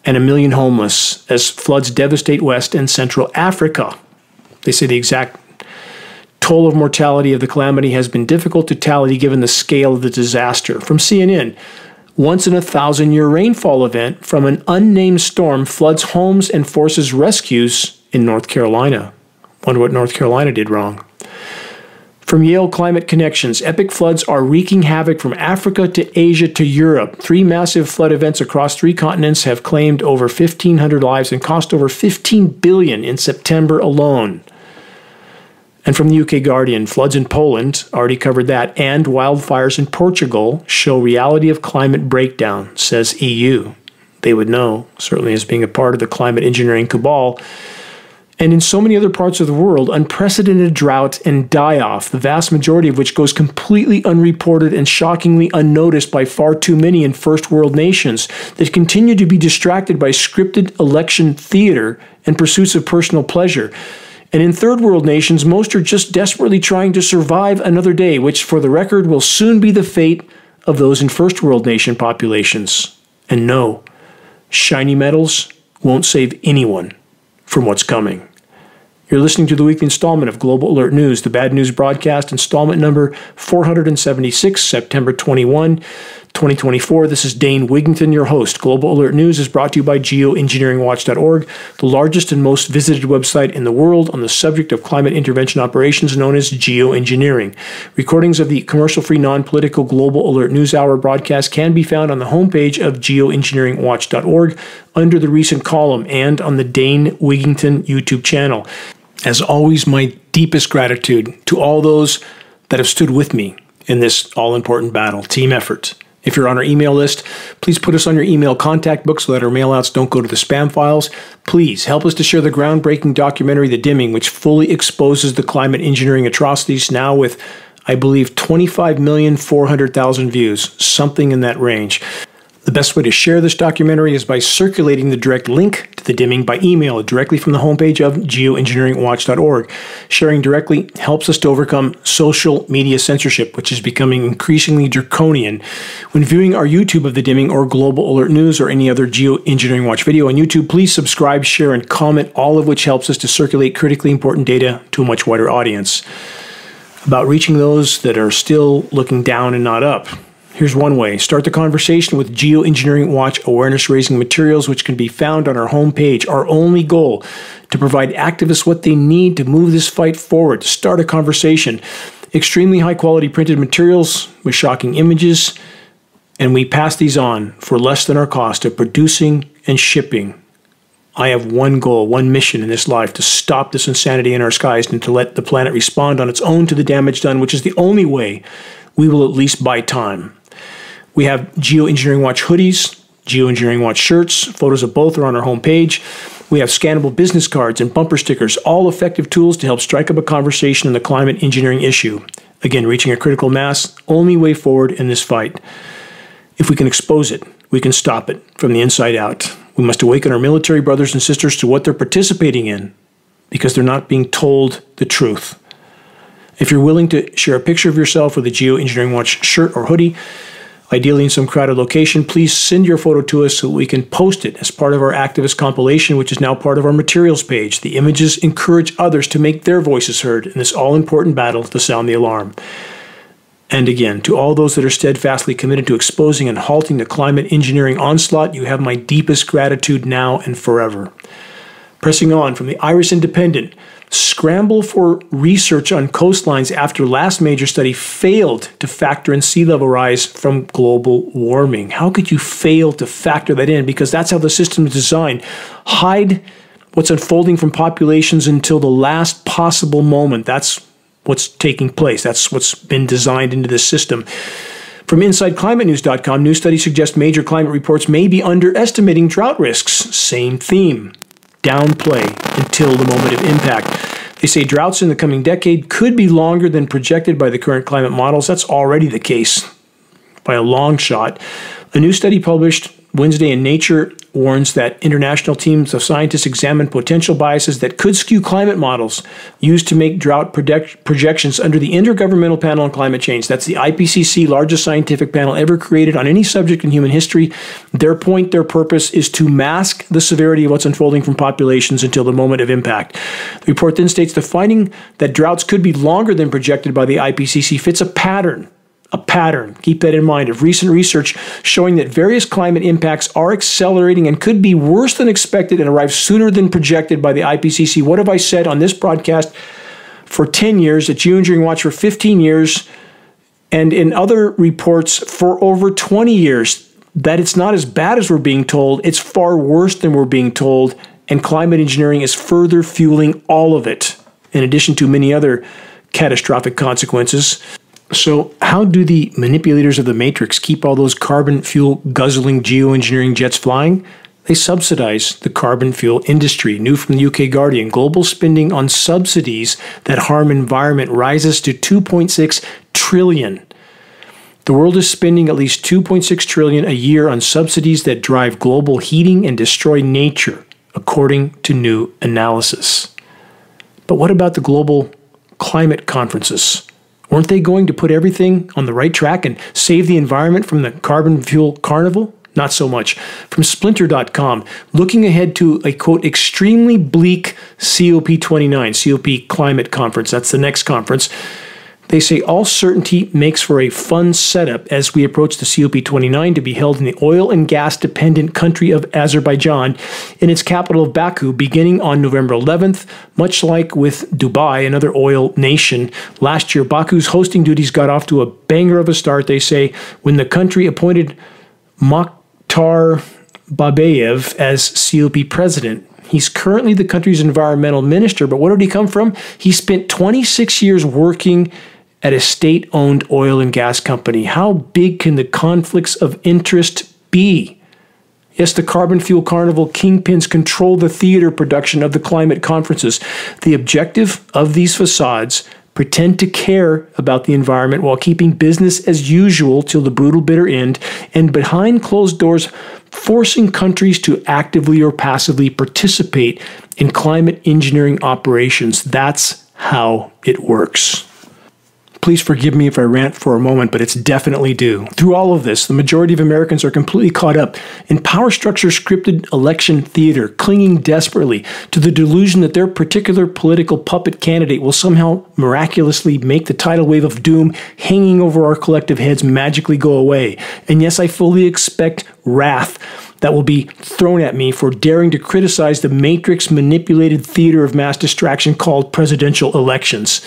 and 1 million homeless as floods devastate West and Central Africa. They say the exact toll of mortality of the calamity has been difficult to tally given the scale of the disaster. From CNN, once-in-a-thousand-year rainfall event from an unnamed storm floods homes and forces rescues in North Carolina. Wonder what North Carolina did wrong. From Yale Climate Connections, epic floods are wreaking havoc from Africa to Asia to Europe. 3 massive flood events across 3 continents have claimed over 1,500 lives and cost over $15 billion in September alone. And from the UK Guardian, floods in Poland, already covered that, and wildfires in Portugal show reality of climate breakdown, says EU. They would know, certainly as being a part of the climate engineering cabal. And in so many other parts of the world, unprecedented drought and die-off, the vast majority of which goes completely unreported and shockingly unnoticed by far too many in first world nations that continue to be distracted by scripted election theater and pursuits of personal pleasure. And in third world nations, most are just desperately trying to survive another day, which, for the record, will soon be the fate of those in first world nation populations. And no, shiny medals won't save anyone from what's coming. You're listening to the weekly installment of Global Alert News, the Bad News Broadcast, installment number 476, September 21, 2024. This is Dane Wigington, your host. Global Alert News is brought to you by Geoengineeringwatch.org, the largest and most visited website in the world on the subject of climate intervention operations known as geoengineering. Recordings of the commercial-free, non-political Global Alert News Hour broadcast can be found on the homepage of Geoengineeringwatch.org under the recent column and on the Dane Wigington YouTube channel. As always, my deepest gratitude to all those that have stood with me in this all-important battle, team effort. If you're on our email list, please put us on your email contact book so that our mailouts don't go to the spam files. Please help us to share the groundbreaking documentary, The Dimming, which fully exposes the climate engineering atrocities, now with, I believe, 25,400,000 views, something in that range. The best way to share this documentary is by circulating the direct link to The Dimming by email directly from the homepage of Geoengineeringwatch.org. Sharing directly helps us to overcome social media censorship, which is becoming increasingly draconian. When viewing our YouTube of The Dimming or Global Alert News or any other Geoengineering Watch video on YouTube, please subscribe, share, and comment, all of which helps us to circulate critically important data to a much wider audience. About reaching those that are still looking down and not up. Here's one way. Start the conversation with Geoengineering Watch awareness-raising materials, which can be found on our homepage. Our only goal, to provide activists what they need to move this fight forward, to start a conversation. Extremely high-quality printed materials with shocking images, and we pass these on for less than our cost of producing and shipping. I have one goal, one mission in this life, to stop this insanity in our skies and to let the planet respond on its own to the damage done, which is the only way we will at least buy time. We have Geoengineering Watch hoodies, Geoengineering Watch shirts. Photos of both are on our homepage. We have scannable business cards and bumper stickers, all effective tools to help strike up a conversation on the climate engineering issue. Again, reaching a critical mass, only way forward in this fight. If we can expose it, we can stop it from the inside out. We must awaken our military brothers and sisters to what they're participating in, because they're not being told the truth. If you're willing to share a picture of yourself with a Geoengineering Watch shirt or hoodie, ideally in some crowded location, please send your photo to us so we can post it as part of our activist compilation, which is now part of our materials page. The images encourage others to make their voices heard in this all-important battle to sound the alarm. And again, to all those that are steadfastly committed to exposing and halting the climate engineering onslaught, you have my deepest gratitude now and forever. Pressing on from the Irish Independent, scramble for research on coastlines after last major study failed to factor in sea level rise from global warming. How could you fail to factor that in? Because that's how the system is designed. Hide what's unfolding from populations until the last possible moment. That's what's taking place. That's what's been designed into this system. From InsideClimateNews.com, new studies suggest major climate reports may be underestimating drought risks. Same theme. Downplay until the moment of impact. They say droughts in the coming decade could be longer than projected by the current climate models. That's already the case by a long shot. A new study published Wednesday in Nature warns that international teams of scientists examine potential biases that could skew climate models used to make drought projections under the Intergovernmental Panel on Climate Change. That's the IPCC, largest scientific panel ever created on any subject in human history. Their point, their purpose is to mask the severity of what's unfolding from populations until the moment of impact. The report then states the finding that droughts could be longer than projected by the IPCC fits a pattern a pattern, keep that in mind, of recent research showing that various climate impacts are accelerating and could be worse than expected and arrive sooner than projected by the IPCC. What have I said on this broadcast for 10 years, at Geoengineering Watch for 15 years, and in other reports for over 20 years? That it's not as bad as we're being told, it's far worse than we're being told, and climate engineering is further fueling all of it, in addition to many other catastrophic consequences. So how do the manipulators of the matrix keep all those carbon fuel guzzling geoengineering jets flying? They subsidize the carbon fuel industry. New from the UK Guardian, global spending on subsidies that harm environment rises to 2.6 trillion. The world is spending at least 2.6 trillion a year on subsidies that drive global heating and destroy nature, according to new analysis. But what about the global climate conferences? Weren't they going to put everything on the right track and save the environment from the carbon fuel carnival? Not so much. From Splinter.com, looking ahead to a, quote, extremely bleak COP29, COP Climate Conference. That's the next conference. They say all certainty makes for a fun setup as we approach the COP29 to be held in the oil and gas dependent country of Azerbaijan in its capital of Baku beginning on November 11th. Much like with Dubai, another oil nation, last year Baku's hosting duties got off to a banger of a start, they say, when the country appointed Mokhtar Babayev as COP president. He's currently the country's environmental minister, but where did he come from? He spent 26 years working at a state-owned oil and gas company. How big can the conflicts of interest be? Yes, the carbon fuel carnival kingpins control the theater production of the climate conferences. The objective of these facades: pretend to care about the environment while keeping business as usual till the brutal bitter end, and behind closed doors, forcing countries to actively or passively participate in climate engineering operations. That's how it works. Please forgive me if I rant for a moment, but it's definitely due. Through all of this, the majority of Americans are completely caught up in power structure scripted election theater, clinging desperately to the delusion that their particular political puppet candidate will somehow miraculously make the tidal wave of doom hanging over our collective heads magically go away. And yes, I fully expect wrath that will be thrown at me for daring to criticize the matrix manipulated theater of mass distraction called presidential elections.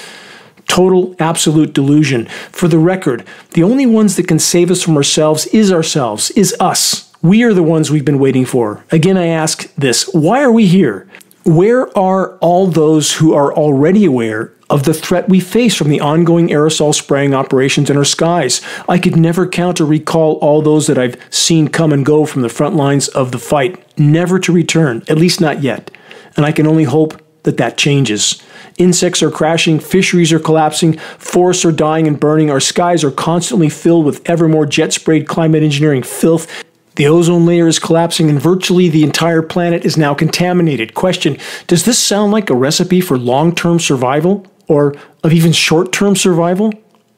Total, absolute delusion. For the record, the only ones that can save us from ourselves, is us. We are the ones we've been waiting for. Again, I ask this: why are we here? Where are all those who are already aware of the threat we face from the ongoing aerosol spraying operations in our skies? I could never count or recall all those that I've seen come and go from the front lines of the fight, never to return, at least not yet. And I can only hope that that changes. Insects are crashing, fisheries are collapsing, forests are dying and burning, our skies are constantly filled with ever more jet-sprayed climate engineering filth. The ozone layer is collapsing and virtually the entire planet is now contaminated. Question: does this sound like a recipe for long-term survival, or of even short-term survival?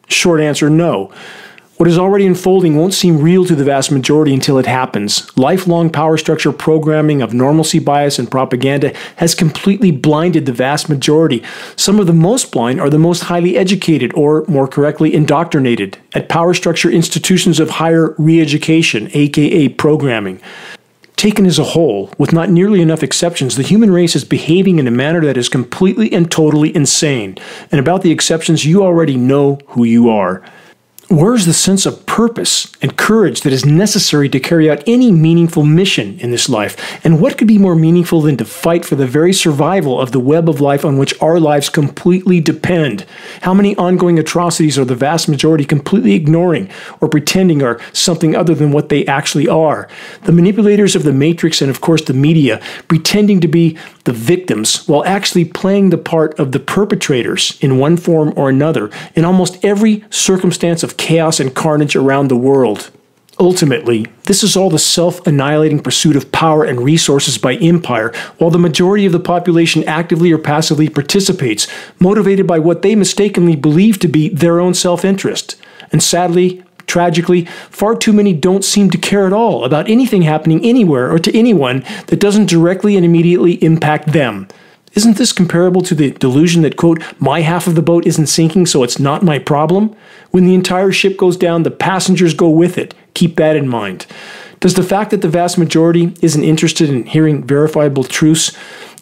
Short answer: no. What is already unfolding won't seem real to the vast majority until it happens. Lifelong power structure programming of normalcy bias and propaganda has completely blinded the vast majority. Some of the most blind are the most highly educated, or more correctly, indoctrinated, at power structure institutions of higher re-education, aka programming. Taken as a whole, with not nearly enough exceptions, the human race is behaving in a manner that is completely and totally insane. And about the exceptions, you already know who you are. Where is the sense of purpose and courage that is necessary to carry out any meaningful mission in this life? And what could be more meaningful than to fight for the very survival of the web of life on which our lives completely depend? How many ongoing atrocities are the vast majority completely ignoring or pretending are something other than what they actually are? The manipulators of the matrix and, of course, the media pretending to be the victims while actually playing the part of the perpetrators in one form or another in almost every circumstance of chaos and carnage around the world. Ultimately, this is all the self-annihilating pursuit of power and resources by empire, while the majority of the population actively or passively participates, motivated by what they mistakenly believe to be their own self-interest. And sadly, tragically, far too many don't seem to care at all about anything happening anywhere or to anyone that doesn't directly and immediately impact them. Isn't this comparable to the delusion that, quote, my half of the boat isn't sinking, so it's not my problem? When the entire ship goes down, the passengers go with it. Keep that in mind. Does the fact that the vast majority isn't interested in hearing verifiable truths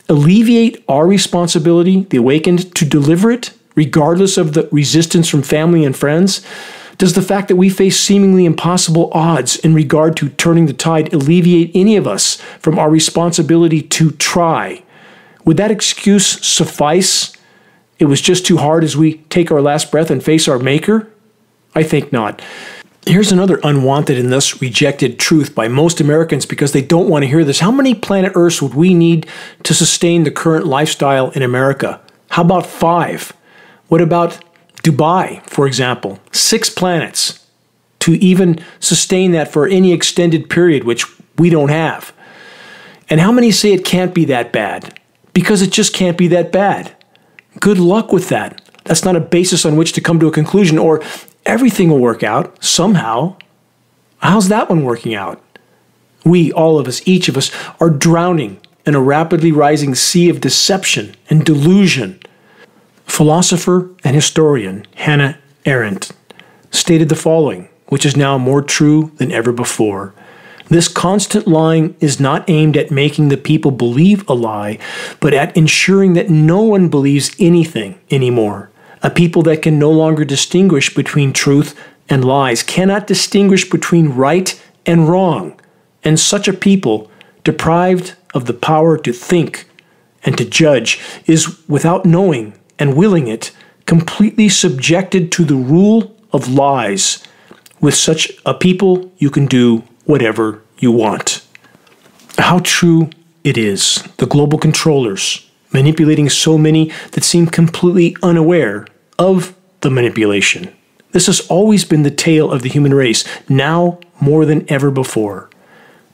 alleviate our responsibility, the awakened, to deliver it, regardless of the resistance from family and friends? Does the fact that we face seemingly impossible odds in regard to turning the tide alleviate any of us from our responsibility to try? Would that excuse suffice? It was just too hard as we take our last breath and face our Maker? I think not. Here's another unwanted and thus rejected truth by most Americans because they don't want to hear this. How many planet Earths would we need to sustain the current lifestyle in America? How about 5? What about Dubai, for example? 6 planets to even sustain that for any extended period, which we don't have. And how many say it can't be that bad? Because it just can't be that bad. Good luck with that. That's not a basis on which to come to a conclusion, or everything will work out somehow. How's that one working out? We, all of us, each of us, are drowning in a rapidly rising sea of deception and delusion. Philosopher and historian Hannah Arendt stated the following, which is now more true than ever before. This constant lying is not aimed at making the people believe a lie, but at ensuring that no one believes anything anymore. A people that can no longer distinguish between truth and lies, cannot distinguish between right and wrong. And such a people, deprived of the power to think and to judge, is without knowing and willing it, completely subjected to the rule of lies. With such a people, you can do whatever you want. How true it is. The global controllers manipulating so many that seem completely unaware of the manipulation. This has always been the tale of the human race, now more than ever before.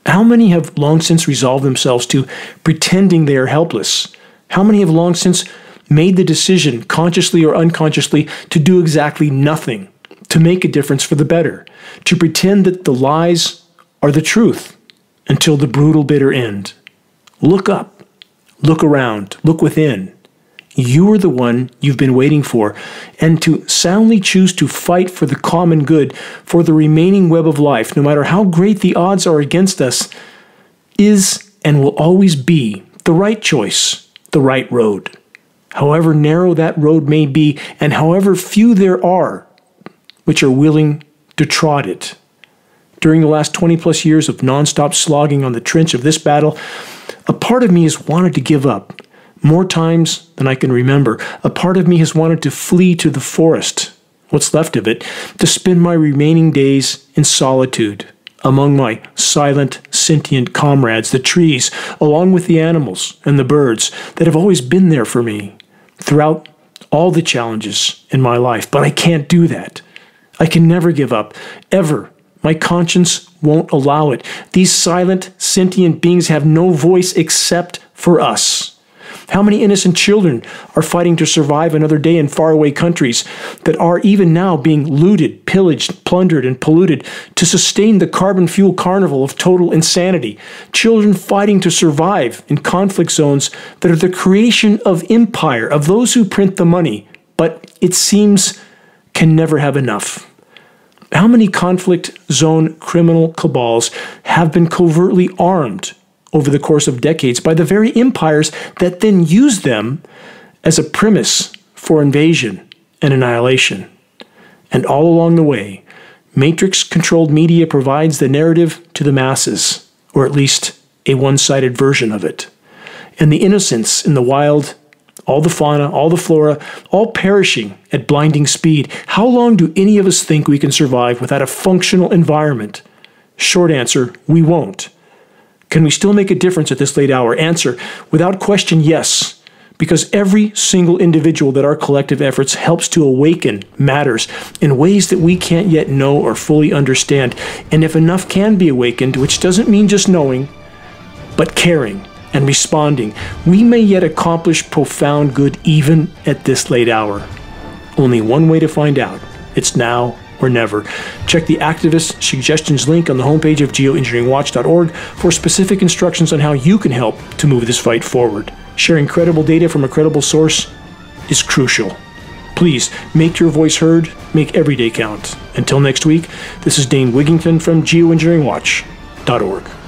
How many have long since resolved themselves to pretending they are helpless? How many have long since made the decision, consciously or unconsciously, to do exactly nothing, to make a difference for the better, to pretend that the lies are the truth until the brutal bitter end? Look up, look around, look within. You are the one you've been waiting for, and to soundly choose to fight for the common good, for the remaining web of life, no matter how great the odds are against us, is and will always be the right choice, the right road. However narrow that road may be, and however few there are which are willing to trot it. During the last 20 plus years of nonstop slogging on the trench of this battle, a part of me has wanted to give up. More times than I can remember, a part of me has wanted to flee to the forest, what's left of it, to spend my remaining days in solitude, among my silent, sentient comrades, the trees, along with the animals and the birds that have always been there for me throughout all the challenges in my life. But I can't do that. I can never give up, ever. My conscience won't allow it. These silent, sentient beings have no voice except for us. How many innocent children are fighting to survive another day in faraway countries that are even now being looted, pillaged, plundered, and polluted to sustain the carbon fuel carnival of total insanity? Children fighting to survive in conflict zones that are the creation of empire, of those who print the money, but it seems can never have enough. How many conflict zone criminal cabals have been covertly armed over the course of decades by the very empires that then use them as a premise for invasion and annihilation? And all along the way, matrix-controlled media provides the narrative to the masses, or at least a one-sided version of it. And the innocents in the wild, all the fauna, all the flora, all perishing at blinding speed. How long do any of us think we can survive without a functional environment? Short answer, we won't. Can we still make a difference at this late hour? Answer, without question, yes. Because every single individual that our collective efforts helps to awaken matters in ways that we can't yet know or fully understand. And if enough can be awakened, which doesn't mean just knowing, but caring and responding, we may yet accomplish profound good even at this late hour. Only one way to find out. It's now or never. Check the activist suggestions link on the homepage of geoengineeringwatch.org for specific instructions on how you can help to move this fight forward. Sharing credible data from a credible source is crucial. Please make your voice heard, make every day count. Until next week, this is Dane Wigington from geoengineeringwatch.org.